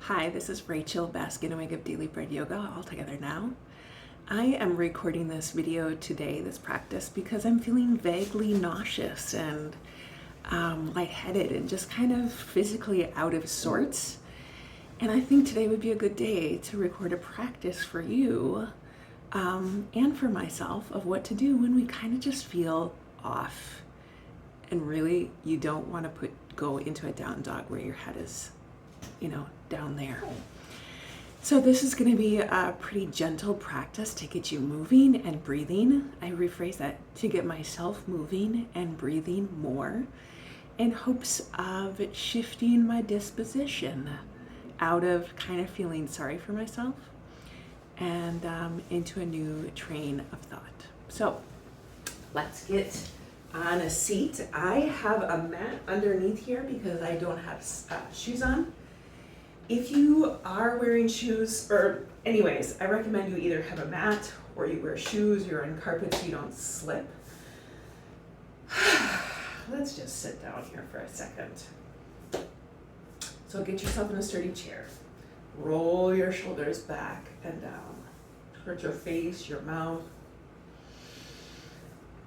Hi, this is Rachel basking away of Daily Bread Yoga all together now. I am recording this video today, this practice, because I'm feeling vaguely nauseous and lightheaded and just kind of physically out of sorts. And I think today would be a good day to record a practice for you and for myself of what to do when we kind of just feel off. And really, you don't want to go into a down dog where your head is, down there. So this is going to be a pretty gentle practice to get you moving and breathing. I rephrase that, to get myself moving and breathing more in hopes of shifting my disposition out of kind of feeling sorry for myself and into a new train of thought. So let's get on a seat. I have a mat underneath here because I don't have shoes on. If you are wearing shoes, or anyways, I recommend you either have a mat or you wear shoes, you're on carpet so you don't slip. Let's just sit down here for a second. So get yourself in a sturdy chair. Roll your shoulders back and down. Towards your face, your mouth.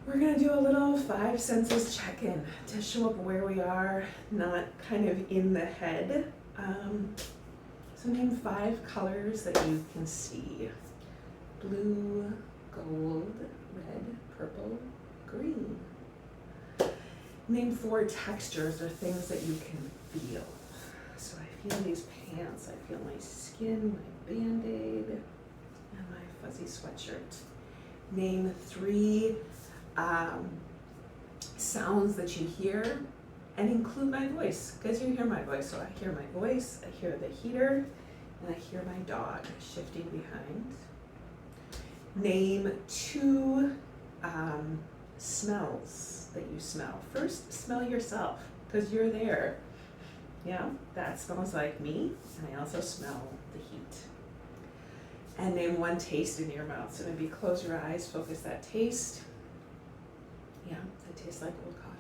We're gonna do a little 5 senses check-in to show up where we are, not kind of in the head. So name 5 colors that you can see. Blue, gold, red, purple, green. Name 4 textures or things that you can feel. So I feel these pants, I feel my skin, my Band-Aid, and my fuzzy sweatshirt. Name 3 sounds that you hear, and include my voice, because you hear my voice. So I hear my voice, I hear the heater, and I hear my dog shifting behind. Name 2 smells that you smell. First, smell yourself, because you're there. Yeah, that smells like me, and I also smell the heat. And name 1 taste in your mouth. So maybe close your eyes, focus that taste. Yeah, it tastes like old coffee.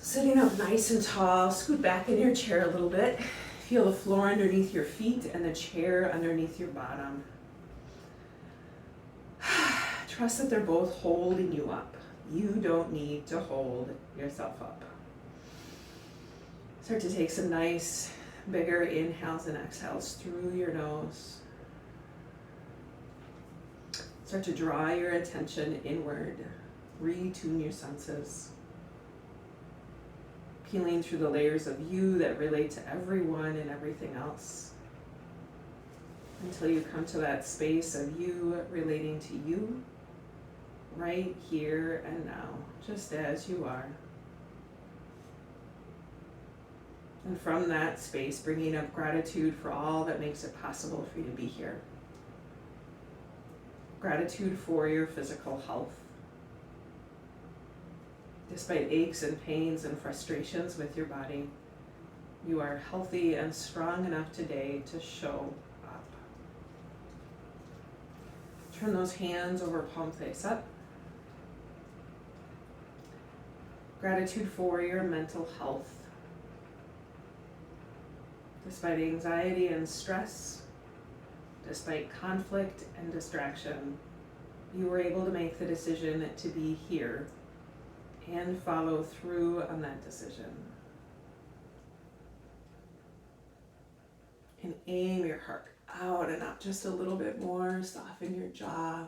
Sitting up nice and tall, scoot back in your chair a little bit. Feel the floor underneath your feet and the chair underneath your bottom. Trust that they're both holding you up. You don't need to hold yourself up. Start to take some nice, bigger inhales and exhales through your nose. Start to draw your attention inward. Retune your senses. Peeling through the layers of you that relate to everyone and everything else, until you come to that space of you relating to you, right here and now, just as you are. And from that space, bringing up gratitude for all that makes it possible for you to be here. Gratitude for your physical health. Despite aches and pains and frustrations with your body, you are healthy and strong enough today to show up. Turn those hands over, palm face up. Gratitude for your mental health. Despite anxiety and stress, despite conflict and distraction, you were able to make the decision to be here and follow through on that decision. And aim your heart out and up just a little bit more. Soften your jaw.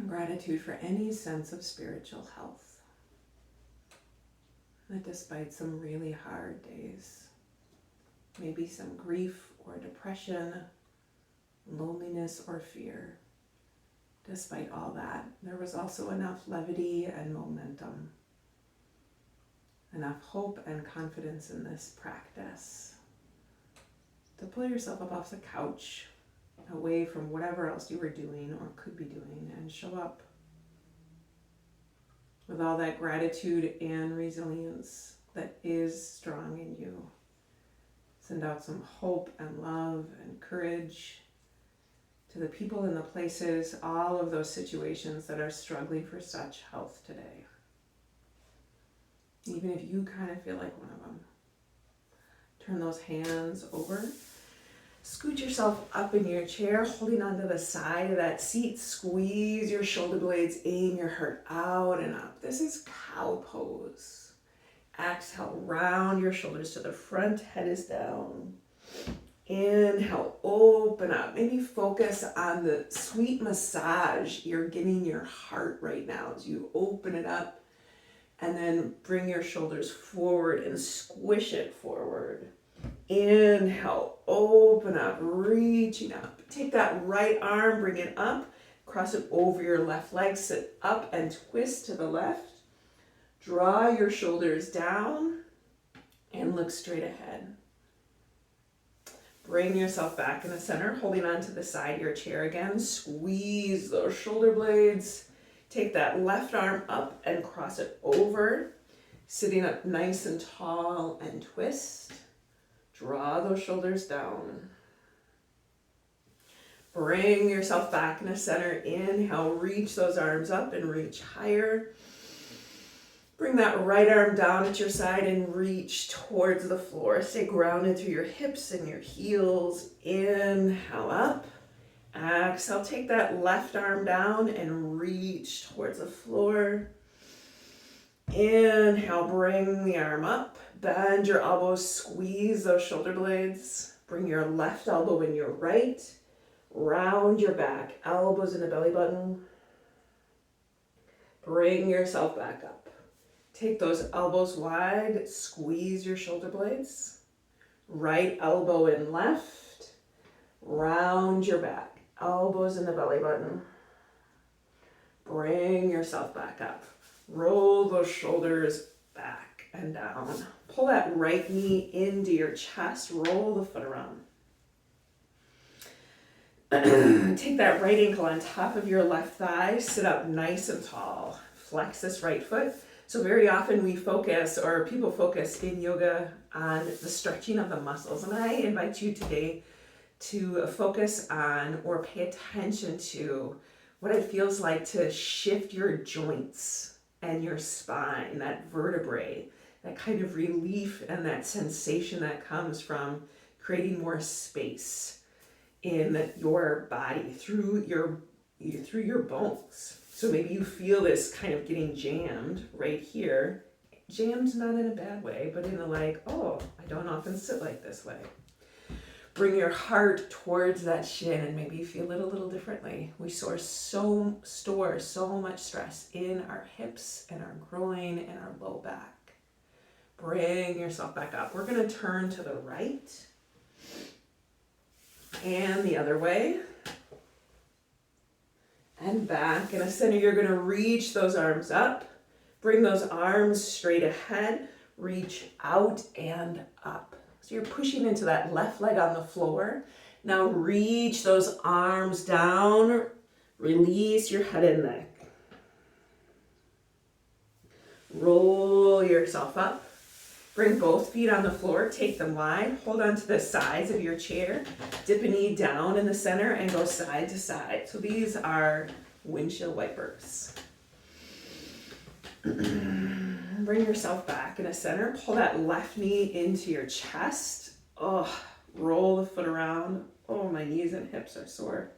Gratitude for any sense of spiritual health. That despite some really hard days, maybe some grief or depression, loneliness or fear, despite all that, there was also enough levity and momentum, enough hope and confidence in this practice to pull yourself up off the couch, away from whatever else you were doing or could be doing, and show up with all that gratitude and resilience that is strong in you. Send out some hope and love and courage to the people and the places, all of those situations that are struggling for such health today. even if you kind of feel like one of them. Turn those hands over. Scoot yourself up in your chair, holding onto the side of that seat. Squeeze your shoulder blades, aim your heart out and up. This is cow pose. Exhale, round your shoulders to the front, head is down. Inhale, open up. Maybe focus on the sweet massage you're giving your heart right now as you open it up. And then bring your shoulders forward and squish it forward. Inhale, open up, reaching up. Take that right arm, bring it up, cross it over your left leg, sit up and twist to the left. Draw your shoulders down and look straight ahead. Bring yourself back in the center, holding on to the side of your chair again. Squeeze those shoulder blades. Take that left arm up and cross it over. Sitting up nice and tall and twist. Draw those shoulders down. Bring yourself back in the center. Inhale, reach those arms up and reach higher. Bring that right arm down at your side and reach towards the floor. Stay grounded through your hips and your heels. Inhale up. Exhale, take that left arm down and reach towards the floor. Inhale, bring the arm up. Bend your elbows, squeeze those shoulder blades. Bring your left elbow in your right. Round your back, elbows in the belly button. Bring yourself back up. Take those elbows wide, squeeze your shoulder blades. Right elbow in left. Round your back. Elbows in the belly button. Bring yourself back up. Roll those shoulders back and down. Pull that right knee into your chest. Roll the foot around. Take that right ankle on top of your left thigh. Sit up nice and tall. Flex this right foot. So very often we focus, or people focus in yoga, on the stretching of the muscles. And I invite you today to focus on or pay attention to what it feels like to shift your joints and your spine, that vertebrae, that kind of relief and that sensation that comes from creating more space in your body through your bones. So maybe you feel this kind of getting jammed right here. Jammed not in a bad way, but in a like, oh, I don't often sit like this way. Bring your heart towards that shin and maybe you feel it a little differently. We store so much stress in our hips and our groin and our low back. Bring yourself back up. We're going to turn to the right and the other way. And back. In the center, you're going to reach those arms up. Bring those arms straight ahead. Reach out and up. So you're pushing into that left leg on the floor. Now reach those arms down. Release your head and neck. Roll yourself up. Bring both feet on the floor. Take them wide. Hold on to the sides of your chair. Dip a knee down in the center and go side to side. So these are windshield wipers. Bring yourself back in the center. Pull that left knee into your chest. Oh, roll the foot around. Oh, my knees and hips are sore.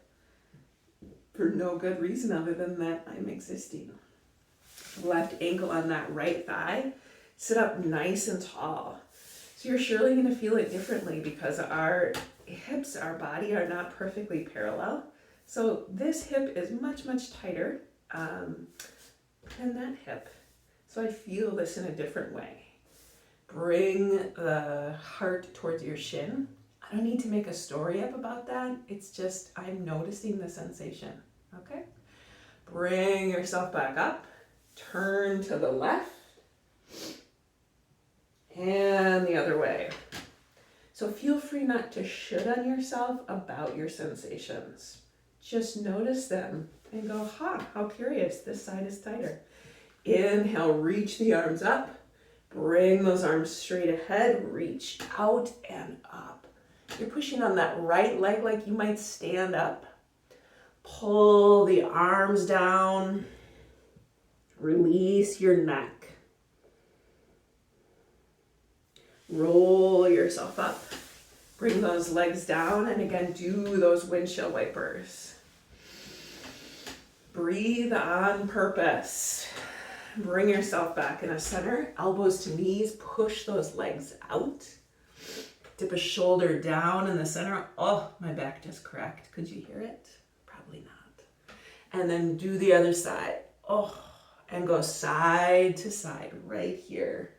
For no good reason other than that I'm existing. Left ankle on that right thigh. Sit up nice and tall. So you're surely going to feel it differently because our hips, our body are not perfectly parallel. So this hip is much, much tighter than that hip. So I feel this in a different way. Bring the heart towards your shin. I don't need to make a story up about that. It's just I'm noticing the sensation. Okay? Bring yourself back up. Turn to the left. And the other way. So feel free not to should on yourself about your sensations. Just notice them and go, how curious, this side is tighter. Inhale, reach the arms up. Bring those arms straight ahead. Reach out and up. You're pushing on that right leg like you might stand up. Pull the arms down. Release your neck. Roll yourself up. Bring those legs down, and again, do those windshield wipers. Breathe on purpose. Bring yourself back in a center. Elbows to knees, push those legs out. Dip a shoulder down in the center. Oh, my back just cracked. Could you hear it? Probably not. And then do the other side. Oh, and go side to side right here.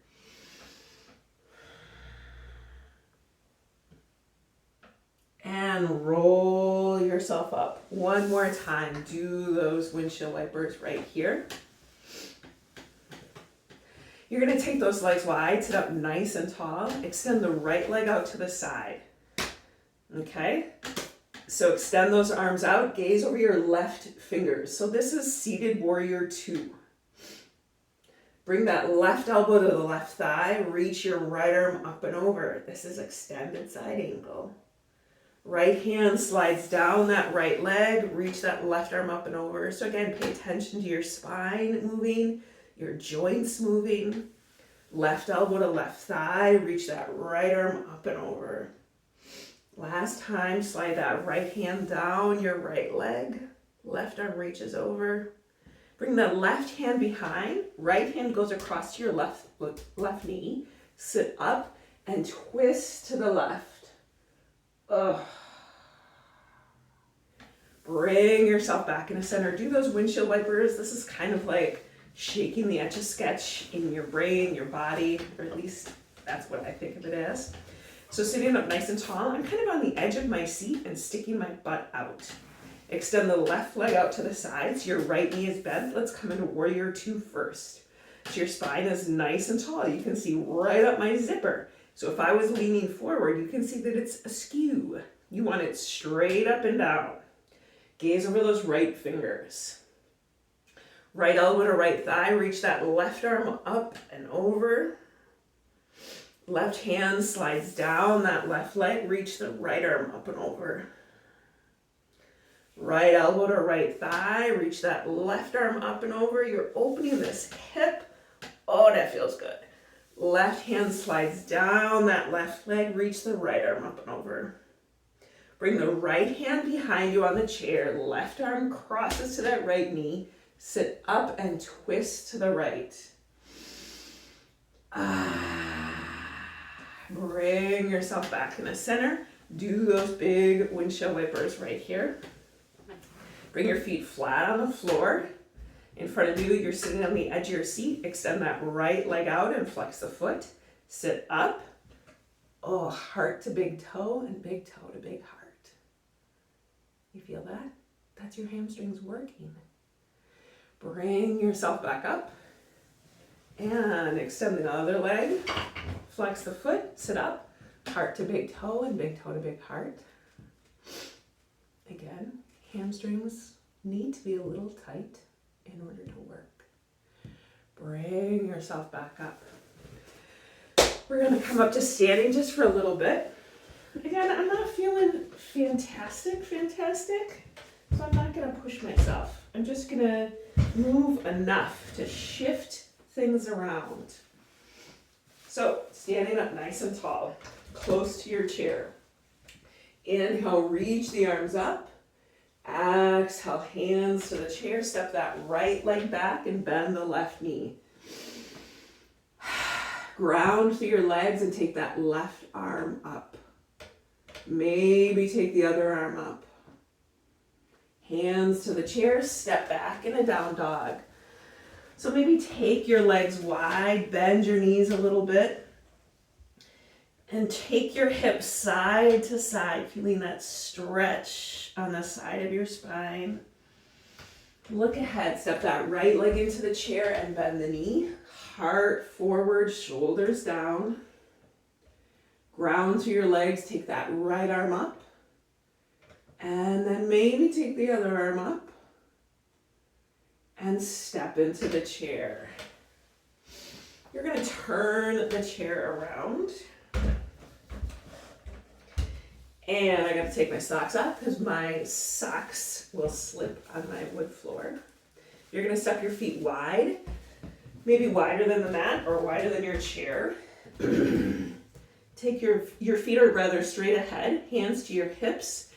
And roll yourself up. One more time. Do those windshield wipers right here. You're going to take those legs wide, sit up nice and tall. Extend the right leg out to the side. Okay? So extend those arms out. Gaze over your left fingers. So this is seated warrior 2. Bring that left elbow to the left thigh. Reach your right arm up and over. This is extended side angle. Right hand slides down that right leg. Reach that left arm up and over. So again, pay attention to your spine moving, your joints moving. Left elbow to left thigh. Reach that right arm up and over. Last time, slide that right hand down your right leg. Left arm reaches over. Bring the left hand behind. Right hand goes across to your left knee. Sit up and twist to the left. Ugh. Bring yourself back in the center. Do those windshield wipers. This is kind of like shaking the Etch-a-Sketch in your brain, your body, or at least that's what I think of it as. So sitting up nice and tall, I'm kind of on the edge of my seat and sticking my butt out. Extend the left leg out to the side so your right knee is bent. Let's come into warrior 2 first. So your spine is nice and tall. You can see right up my zipper. So if I was leaning forward, you can see that it's askew. You want it straight up and down. Gaze over those right fingers. Right elbow to right thigh, reach that left arm up and over. Left hand slides down that left leg, reach the right arm up and over. Right elbow to right thigh, reach that left arm up and over. You're opening this hip. Oh, that feels good. Left hand slides down that left leg, reach the right arm up and over. Bring the right hand behind you on the chair. Left arm crosses to that right knee. Sit up and twist to the right. Bring yourself back in the center. Do those big windshield wipers right here. Bring your feet flat on the floor. In front of you, you're sitting on the edge of your seat. Extend that right leg out and flex the foot. Sit up. Oh, heart to big toe and big toe to big heart. You feel that? That's your hamstrings working. Bring yourself back up. And extend the other leg. Flex the foot. Sit up. Heart to big toe and big toe to big heart. Again, hamstrings need to be a little tight in order to work. Bring yourself back up. We're going to come up to standing just for a little bit. Again, I'm not feeling fantastic, so I'm not going to push myself. I'm just going to move enough to shift things around. So, standing up nice and tall, close to your chair. Inhale, reach the arms up. Exhale, hands to the chair. Step that right leg back and bend the left knee. Ground through your legs and take that left arm up. Maybe take the other arm up. Hands to the chair, step back in a down dog. So maybe take your legs wide, bend your knees a little bit, and take your hips side to side, feeling that stretch on the side of your spine. Look ahead, step that right leg into the chair and bend the knee. Heart forward, shoulders down. Ground through your legs, take that right arm up. And then maybe take the other arm up. And step into the chair. You're going to turn the chair around. And I got to take my socks off because my socks will slip on my wood floor. You're going to step your feet wide, maybe wider than the mat or wider than your chair. Take your feet are rather straight ahead, hands to your hips,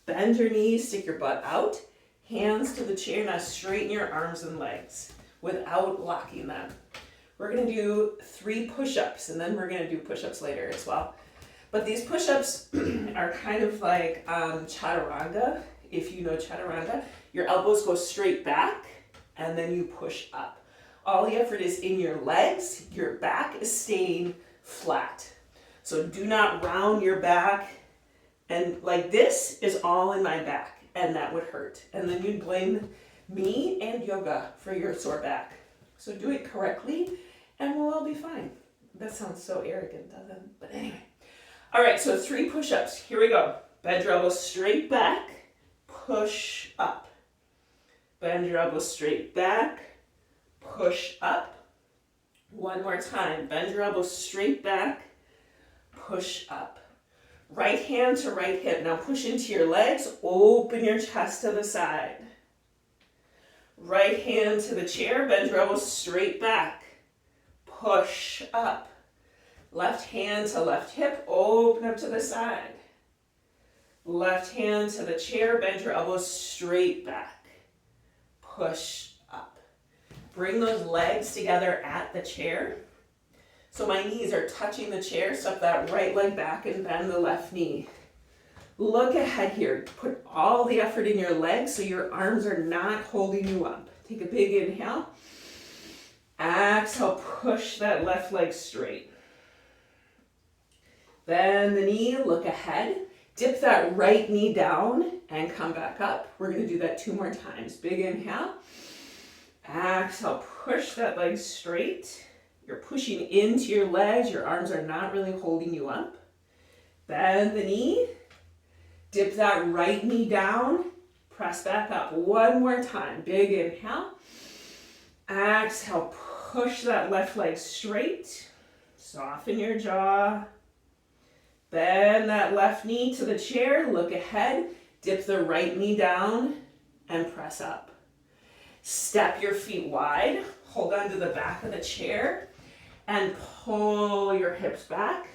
bend your knees, stick your butt out, hands to the chair. Now straighten your arms and legs without locking them. We're gonna do 3 push-ups, and then we're gonna do push-ups later as well. But these push-ups are kind of like chaturanga, if you know chaturanga. Your elbows go straight back, and then you push up. All the effort is in your legs. Your back is staying flat. So do not round your back. And like this is all in my back, and that would hurt. And then you'd blame me and yoga for your sore back. So do it correctly, and we'll all be fine. That sounds so arrogant, doesn't it? But anyway. All right, so 3 push-ups. Here we go. Bend your elbows straight back, push up. Bend your elbows straight back, push up. One more time. Bend your elbows straight back, push up. Right hand to right hip. Now push into your legs, open your chest to the side. Right hand to the chair, bend your elbows straight back, push up. Left hand to left hip, open up to the side. Left hand to the chair, bend your elbows straight back, push up. Bring those legs together at the chair. So my knees are touching the chair, step that right leg back and bend the left knee. Look ahead here. Put all the effort in your legs so your arms are not holding you up. Take a big inhale. Exhale, push that left leg straight. Bend the knee, look ahead. Dip that right knee down and come back up. We're going to do that 2 more times. Big inhale. Exhale, push that leg straight. You're pushing into your legs. Your arms are not really holding you up. Bend the knee. Dip that right knee down. Press back up. 1 more time. Big inhale. Exhale, push that left leg straight. Soften your jaw. Bend that left knee to the chair. Look ahead. Dip the right knee down and press up. Step your feet wide. Hold on to the back of the chair and pull your hips back.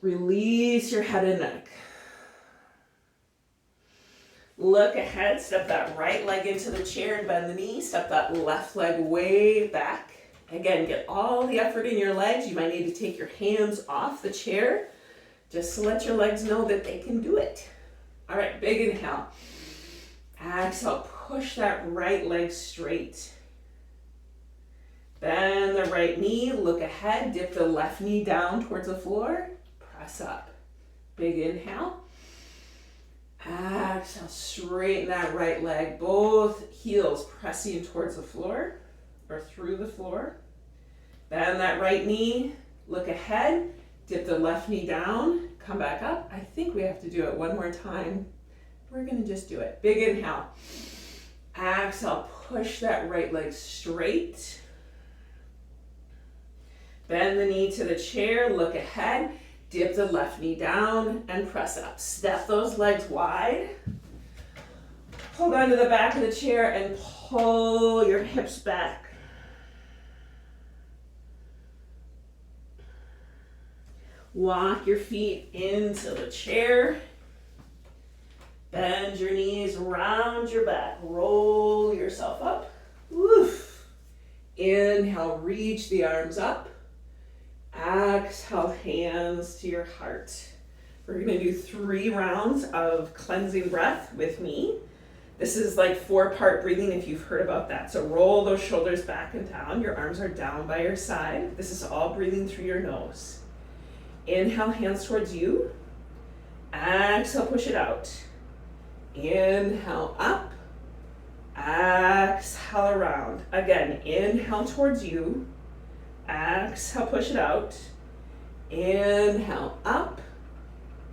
Release your head and neck. Look ahead. Step that right leg into the chair and bend the knee. Step that left leg way back. Again, get all the effort in your legs. You might need to take your hands off the chair just to let your legs know that they can do it. All right, big inhale. Exhale, push that right leg straight. Bend the right knee, look ahead, dip the left knee down towards the floor, press up. Big inhale. Exhale, straighten that right leg, both heels pressing towards the floor or through the floor. Bend that right knee, look ahead, dip the left knee down, come back up. I think we have to do it 1 more time. We're gonna just do it. Big inhale. Exhale, push that right leg straight. Bend the knee to the chair, look ahead, dip the left knee down and press up. Step those legs wide. Hold on to the back of the chair and pull your hips back. Walk your feet into the chair. Bend your knees around your back. Roll yourself up. Woof. Inhale, reach the arms up. Exhale, hands to your heart. We're going to do 3 rounds of cleansing breath with me. This is like 4-part breathing if you've heard about that. So roll those shoulders back and down. Your arms are down by your side. This is all breathing through your nose. Inhale, hands towards you. Exhale, push it out. Inhale, up. Exhale, around. Again, inhale towards you. Exhale, push it out. Inhale, up.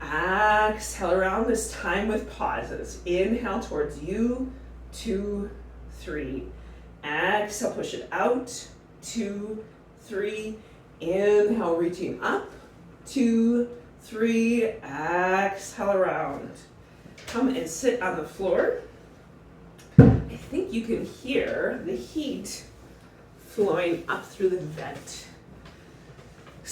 Exhale, around, this time with pauses. Inhale towards you. 2, 3. Exhale, push it out. 2, 3. Inhale, reaching up. 2, 3. Exhale, around. Come and sit on the floor. I think you can hear the heat flowing up through the vent.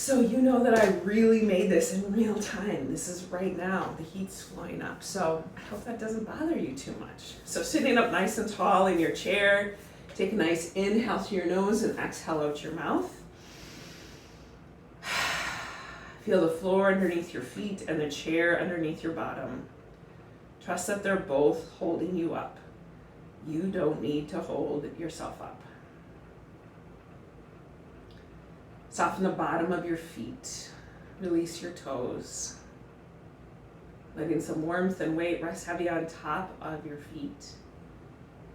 So you know that I really made this in real time. This is right now. The heat's flowing up. So I hope that doesn't bother you too much. So sitting up nice and tall in your chair, take a nice inhale through your nose and exhale out your mouth. Feel the floor underneath your feet and the chair underneath your bottom. Trust that they're both holding you up. You don't need to hold yourself up. Soften the bottom of your feet. Release your toes. Letting some warmth and weight rest heavy on top of your feet.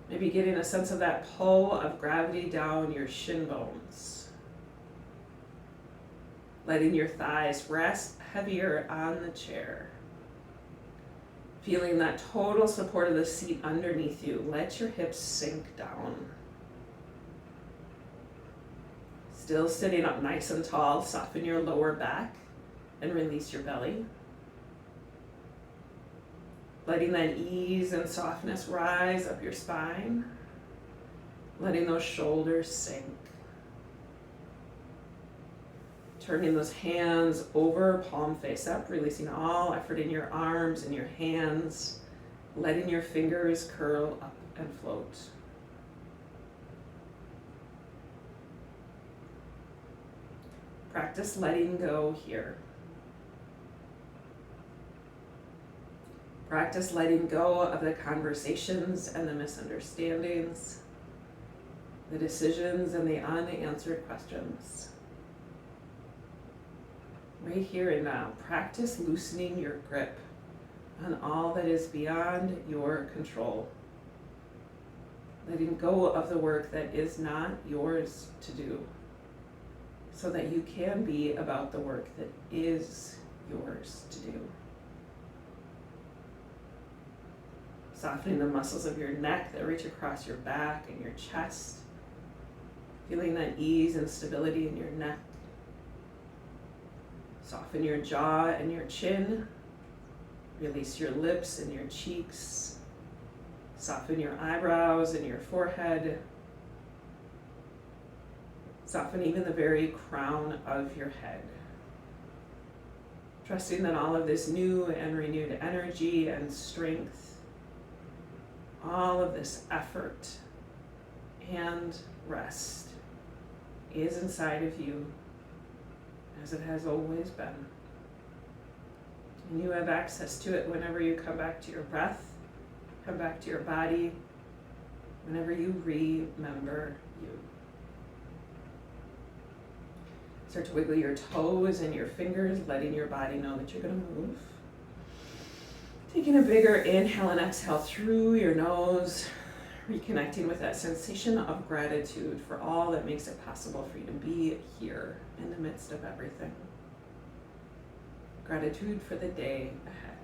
Maybe getting a sense of that pull of gravity down your shin bones. Letting your thighs rest heavier on the chair. Feeling that total support of the seat underneath you. Let your hips sink down. Still sitting up nice and tall, soften your lower back and release your belly. Letting that ease and softness rise up your spine. Letting those shoulders sink. Turning those hands over, palm face up, releasing all effort in your arms and your hands. Letting your fingers curl up and float. Practice letting go here. Practice letting go of the conversations and the misunderstandings, the decisions and the unanswered questions. Right here and now, practice loosening your grip on all that is beyond your control. Letting go of the work that is not yours to do, so that you can be about the work that is yours to do. Softening the muscles of your neck that reach across your back and your chest. Feeling that ease and stability in your neck. Soften your jaw and your chin. Release your lips and your cheeks. Soften your eyebrows and your forehead. Soften even the very crown of your head. Trusting that all of this new and renewed energy and strength, all of this effort and rest is inside of you as it has always been. And you have access to it whenever you come back to your breath, come back to your body, whenever you remember you. Start to wiggle your toes and your fingers, letting your body know that you're going to move. Taking a bigger inhale and exhale through your nose, reconnecting with that sensation of gratitude for all that makes it possible for you to be here in the midst of everything. Gratitude for the day ahead.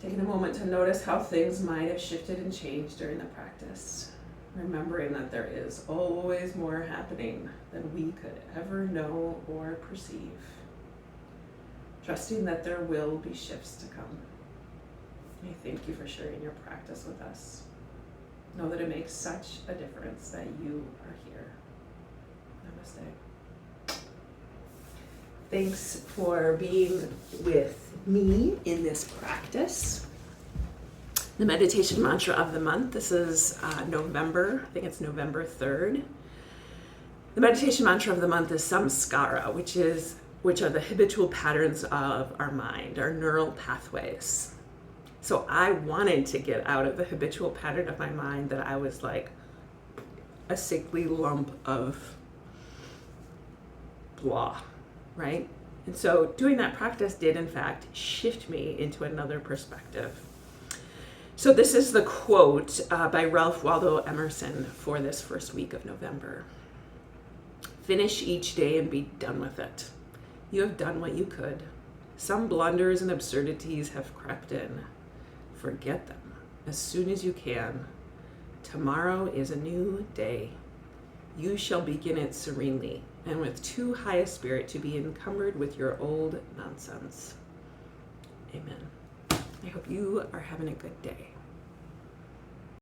Taking a moment to notice how things might have shifted and changed during the practice. Remembering that there is always more happening than we could ever know or perceive. Trusting that there will be shifts to come. I thank you for sharing your practice with us. Know that it makes such a difference that you are here. Namaste. Thanks for being with me in this practice. The meditation mantra of the month, this is November, I think it's November 3rd. The meditation mantra of the month is samskara, which are the habitual patterns of our mind, our neural pathways. So I wanted to get out of the habitual pattern of my mind that I was like a sickly lump of blah, right? And so doing that practice did in fact shift me into another perspective. So this is the quote by Ralph Waldo Emerson for this first week of November. Finish each day and be done with it. You have done what you could. Some blunders and absurdities have crept in. Forget them as soon as you can. Tomorrow is a new day. You shall begin it serenely and with too high a spirit to be encumbered with your old nonsense. Amen. I hope you are having a good day.